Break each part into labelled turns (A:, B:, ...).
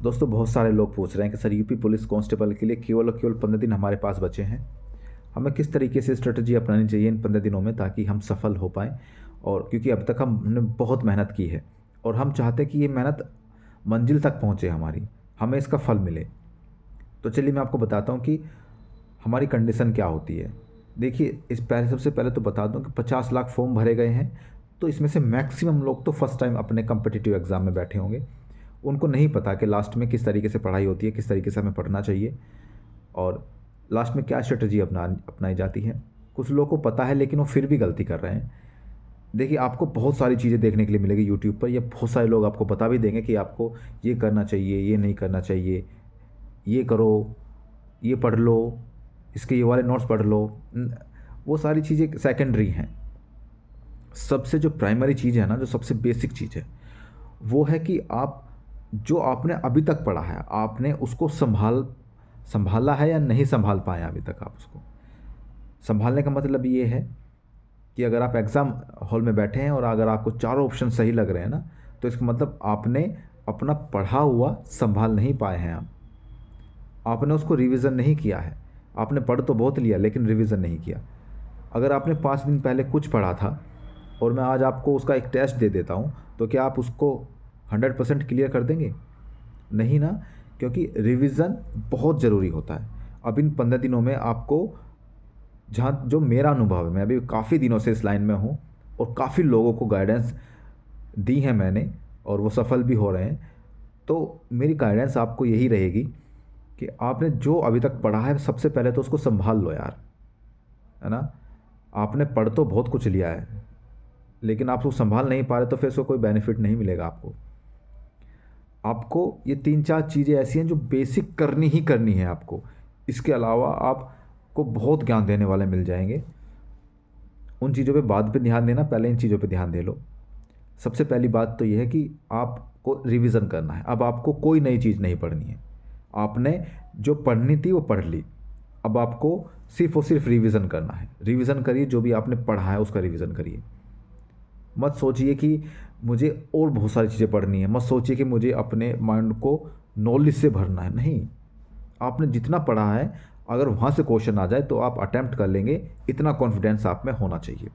A: दोस्तों बहुत सारे लोग पूछ रहे हैं कि सर यूपी पुलिस कांस्टेबल के लिए केवल और केवल 15 दिन हमारे पास बचे हैं। हमें किस तरीके से स्ट्रेटजी अपनानी चाहिए इन 15 दिनों में ताकि हम सफल हो पाएँ। और क्योंकि अब तक हमने बहुत मेहनत की है और हम चाहते हैं कि ये मेहनत मंजिल तक पहुँचे हमारी, हमें इसका फल मिले। तो चलिए मैं आपको बताता हूँ कि हमारी कंडीशन क्या होती है। देखिए सबसे पहले तो बता दूँ कि 50 लाख फॉर्म भरे गए हैं, तो इसमें से मैक्सिमम लोग तो फर्स्ट टाइम अपने कॉम्पिटिटिव एग्ज़ाम में बैठे होंगे। उनको नहीं पता कि लास्ट में किस तरीके से पढ़ाई होती है, किस तरीके से हमें पढ़ना चाहिए और लास्ट में क्या स्ट्रेटजी अपनाई जाती है। कुछ लोगों को पता है लेकिन वो फिर भी गलती कर रहे हैं। देखिए आपको बहुत सारी चीज़ें देखने के लिए मिलेगी यूट्यूब पर, या बहुत सारे लोग आपको बता भी देंगे कि आपको ये करना चाहिए, ये नहीं करना चाहिए, ये करो, ये पढ़ लो, इसके ये वाले नोट्स पढ़ लो। वो सारी चीज़ें सेकेंडरी हैं। सबसे जो प्राइमरी चीज़ है ना, जो सबसे बेसिक चीज़ है, वो है कि आप जो आपने अभी तक पढ़ा है, आपने उसको संभाला है या नहीं संभाल पाए अभी तक आप उसको। संभालने का मतलब ये है कि अगर आप एग्ज़ाम हॉल में बैठे हैं और अगर आपको चारों ऑप्शन सही लग रहे हैं ना, तो इसका मतलब आपने अपना पढ़ा हुआ संभाल नहीं पाए हैं आप। आपने उसको रिवीज़न नहीं किया है। आपने पढ़ तो बहुत लिया लेकिन रिवीज़न नहीं किया। अगर आपने 5 दिन पहले कुछ पढ़ा था और मैं आज आपको उसका एक टेस्ट दे देता हूँ, तो क्या आप उसको 100% क्लियर कर देंगे? नहीं ना, क्योंकि रिवीज़न बहुत ज़रूरी होता है। अब इन 15 दिनों में आपको, जहाँ जो मेरा अनुभव है, मैं अभी काफ़ी दिनों से इस लाइन में हूँ और काफ़ी लोगों को गाइडेंस दी है मैंने और वो सफल भी हो रहे हैं। तो मेरी गाइडेंस आपको यही रहेगी कि आपने जो अभी तक पढ़ा है सबसे पहले तो उसको संभाल लो यार, है ना। आपने पढ़ तो बहुत कुछ लिया है लेकिन आप उसको संभाल नहीं पा रहे, तो फिर उसको कोई बेनिफिट नहीं मिलेगा आपको। आपको ये 3-4 चीज़ें ऐसी हैं जो बेसिक करनी ही करनी है आपको। इसके अलावा आपको बहुत ज्ञान देने वाले मिल जाएंगे। उन चीज़ों पे बाद में ध्यान देना, पहले इन चीज़ों पे ध्यान दे लो। सबसे पहली बात तो ये है कि आपको रिवीजन करना है। अब आपको कोई नई चीज़ नहीं पढ़नी है। आपने जो पढ़नी थी वो पढ़ ली। अब आपको सिर्फ और सिर्फ रिवीजन करना है। रिवीजन करिए, जो भी आपने पढ़ा है उसका रिवीजन करिए। मत सोचिए कि मुझे और बहुत सारी चीज़ें पढ़नी है। मत सोचिए कि मुझे अपने माइंड को नॉलेज से भरना है। नहीं, आपने जितना पढ़ा है अगर वहाँ से क्वेश्चन आ जाए तो आप अटेम्प्ट कर लेंगे। इतना कॉन्फिडेंस आप में होना चाहिए।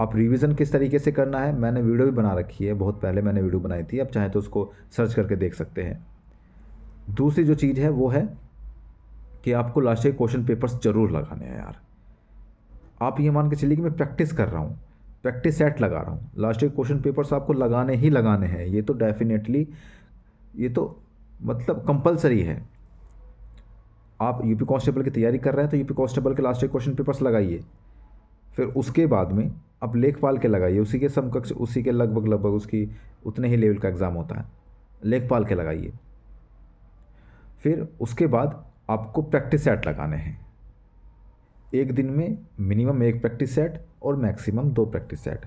A: आप रिवीजन किस तरीके से करना है, मैंने वीडियो भी बना रखी है, बहुत पहले मैंने वीडियो बनाई थी, आप चाहें तो उसको सर्च करके देख सकते हैं। दूसरी जो चीज़ है वो है कि आपको लास्ट ईयर क्वेश्चन पेपर्स ज़रूर लगाने हैं यार। आप ये मान के चलिए कि मैं प्रैक्टिस कर रहा हूँ, प्रैक्टिस सेट लगा रहा हूँ, लास्ट ईयर क्वेश्चन पेपर्स आपको लगाने ही लगाने हैं। ये तो डेफिनेटली, ये तो मतलब कंपलसरी है। आप यूपी कांस्टेबल की तैयारी कर रहे हैं तो यूपी कांस्टेबल के लास्ट ईयर क्वेश्चन पेपर्स लगाइए। फिर उसके बाद में आप लेखपाल के लगाइए, उसी के समकक्ष, उसी के लगभग उसकी उतने ही लेवल का एग्ज़ाम होता है, लेखपाल के लगाइए। फिर उसके बाद आपको प्रैक्टिस सेट लगाने हैं। एक दिन में मिनिमम 1 प्रैक्टिस सेट और मैक्सिमम 2 प्रैक्टिस सेट।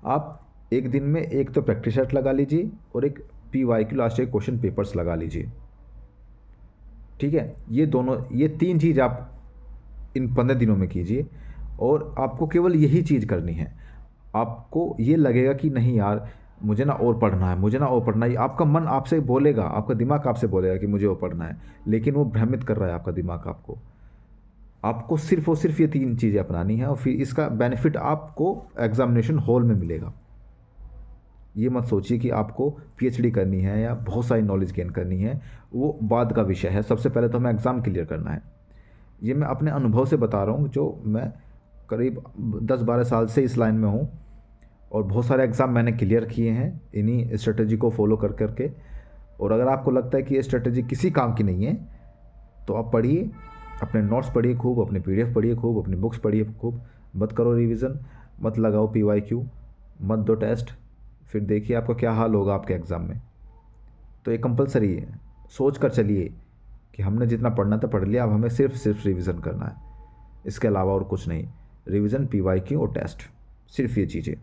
A: आप एक दिन में एक तो प्रैक्टिस सेट लगा लीजिए और एक PYQ last year question papers लगा लीजिए। ठीक है, ये दोनों, ये 3 चीज़ आप इन 15 दिनों में कीजिए और आपको केवल यही चीज़ करनी है। आपको ये लगेगा कि नहीं यार मुझे ना और पढ़ना है, मुझे ना और पढ़ना है। आपका मन आपसे बोलेगा, आपका दिमाग आपसे बोलेगा कि मुझे और पढ़ना है, लेकिन वो भ्रमित कर रहा है आपका दिमाग आपको। आपको सिर्फ और सिर्फ ये 3 चीज़ें अपनानी है और फिर इसका बेनिफिट आपको एग्जामिनेशन हॉल में मिलेगा। ये मत सोचिए कि आपको PhD करनी है या बहुत सारी नॉलेज गेन करनी है, वो बाद का विषय है। सबसे पहले तो हमें एग्ज़ाम क्लियर करना है। ये मैं अपने अनुभव से बता रहा हूँ, जो मैं करीब 10-12 साल से इस लाइन में हूँ और बहुत सारे एग्ज़ाम मैंने क्लियर किए हैं इन्हीं स्ट्रेटजी को फॉलो कर करके। और अगर आपको लगता है कि ये स्ट्रेटजी किसी काम की नहीं है तो आप पढ़िए, अपने नोट्स पढ़िए खूब, अपने PDF पढ़िए खूब, अपनी बुक्स पढ़िए खूब। मत करो रिवीजन, मत लगाओ PYQ, मत दो टेस्ट, फिर देखिए आपका क्या हाल होगा आपके एग्ज़ाम में। तो ये कंपलसरी है। सोच कर चलिए कि हमने जितना पढ़ना था पढ़ लिया, अब हमें सिर्फ रिवीजन करना है, इसके अलावा और कुछ नहीं। रिवीजन, PYQ और टेस्ट, सिर्फ ये चीज़ें।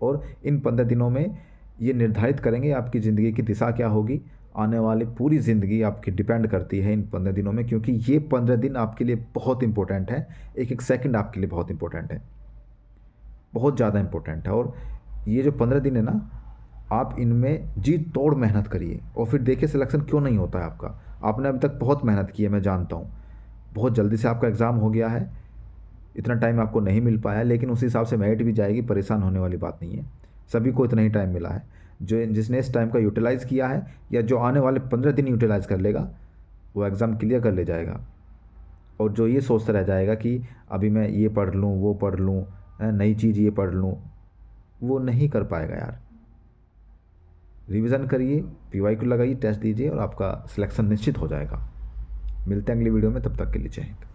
A: और इन 15 दिनों में ये निर्धारित करेंगे आपकी ज़िंदगी की दिशा क्या होगी। आने वाली पूरी ज़िंदगी आपकी डिपेंड करती है इन 15 दिनों में, क्योंकि ये 15 दिन आपके लिए बहुत इंपॉर्टेंट है। एक एक सेकंड आपके लिए बहुत इंपॉर्टेंट है, बहुत ज़्यादा इंपॉर्टेंट है। और ये जो 15 दिन है ना, आप इनमें जी तोड़ मेहनत करिए और फिर देखिए सिलेक्शन क्यों नहीं होता है आपका। आपने अभी तक बहुत मेहनत की है, मैं जानता हूँ। बहुत जल्दी से आपका एग्ज़ाम हो गया है, इतना टाइम आपको नहीं मिल पाया, लेकिन उस हिसाब से मेरिट भी जाएगी, परेशान होने वाली बात नहीं है। सभी को इतना ही टाइम मिला है। जो जिसने इस टाइम का यूटिलाइज़ किया है या जो आने वाले 15 दिन यूटिलाइज़ कर लेगा, वो एग्ज़ाम क्लियर कर ले जाएगा। और जो ये सोचता रह जाएगा कि अभी मैं ये पढ़ लूँ, वो पढ़ लूँ, नई चीज़ ये पढ़ लूँ, वो नहीं कर पाएगा यार। रिवीजन करिए, पीवाईक्यू लगाइए, टेस्ट दीजिए और आपका सिलेक्शन निश्चित हो जाएगा। मिलते हैं अगली वीडियो में, तब तक के लिए जय हिंद।